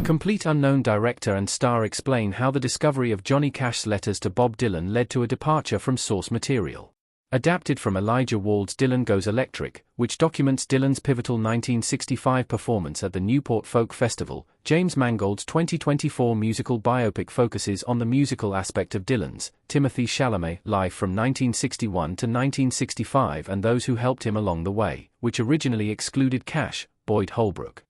complete unknown director and star explain how the discovery of Johnny Cash's letters to Bob Dylan led to a departure from source material. Adapted from Elijah Wald's Dylan Goes Electric, which documents Dylan's pivotal 1965 performance at the Newport Folk Festival, James Mangold's 2024 musical biopic focuses on the musical aspect of Dylan's, Timothée Chalamet, life from 1961 to 1965 and those who helped him along the way, which originally excluded Cash, Boyd Holbrook.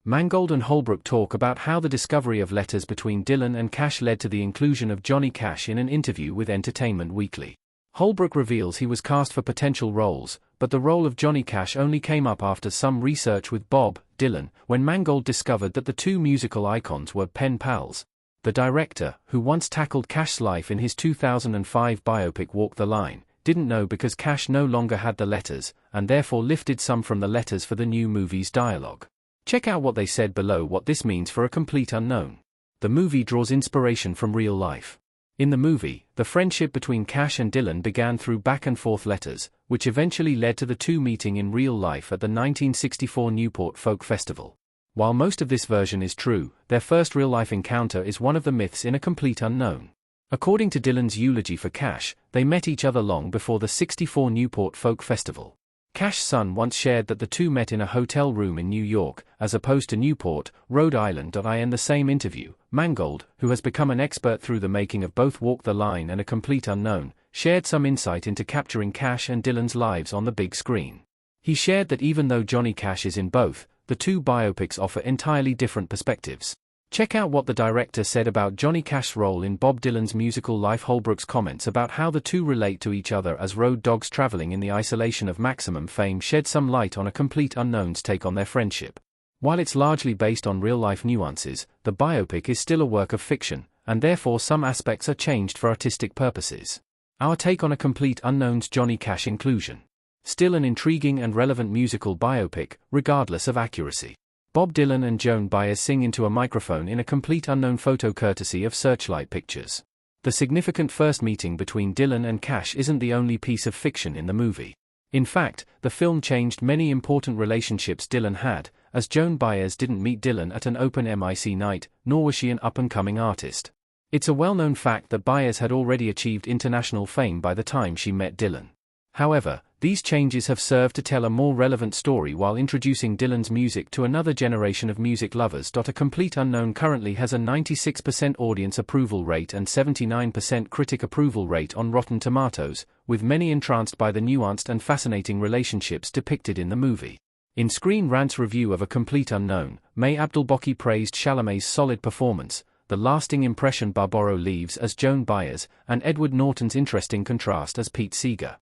Mangold and Holbrook talk about how the discovery of letters between Dylan and Cash led to the inclusion of Johnny Cash in an interview with Entertainment Weekly. Holbrook reveals he was cast for potential roles, but the role of Johnny Cash only came up after some research with Bob Dylan, when Mangold discovered that the two musical icons were pen pals. The director, who once tackled Cash's life in his 2005 biopic Walk the Line, didn't know because Cash no longer had the letters, and therefore lifted some from the letters for the new movie's dialogue. Check out what they said below what this means for a complete unknown. The movie draws inspiration from real life. In the movie, the friendship between Cash and Dylan began through back-and-forth letters, which eventually led to the two meeting in real life at the 1964 Newport Folk Festival. While most of this version is true, their first real-life encounter is one of the myths in a complete unknown. According to Dylan's eulogy for Cash, they met each other long before the '64 Newport Folk Festival. Cash's son once shared that the two met in a hotel room in New York, as opposed to Newport, Rhode Island. In the same interview, Mangold, who has become an expert through the making of both Walk the Line and A Complete Unknown, shared some insight into capturing Cash and Dylan's lives on the big screen. He shared that even though Johnny Cash is in both, the two biopics offer entirely different perspectives. Check out what the director said about Johnny Cash's role in Bob Dylan's musical life. Holbrook's comments about how the two relate to each other as road dogs traveling in the isolation of maximum fame shed some light on A Complete Unknown's take on their friendship. While it's largely based on real-life nuances, the biopic is still a work of fiction, and therefore some aspects are changed for artistic purposes. Our take on A Complete Unknown's Johnny Cash inclusion. Still an intriguing and relevant musical biopic, regardless of accuracy. Bob Dylan and Joan Baez sing into a microphone in A Complete Unknown photo courtesy of Searchlight Pictures. The significant first meeting between Dylan and Cash isn't the only piece of fiction in the movie. In fact, the film changed many important relationships Dylan had, as Joan Baez didn't meet Dylan at an open mic night, nor was she an up-and-coming artist. It's a well-known fact that Baez had already achieved international fame by the time she met Dylan. However, these changes have served to tell a more relevant story while introducing Dylan's music to another generation of music lovers. A Complete Unknown currently has a 96% audience approval rate and 79% critic approval rate on Rotten Tomatoes, with many entranced by the nuanced and fascinating relationships depicted in the movie. In Screen Rant's review of A Complete Unknown, May Abdelbaki praised Chalamet's solid performance, the lasting impression Barbaro leaves as Joan Baez, and Edward Norton's interesting contrast as Pete Seeger.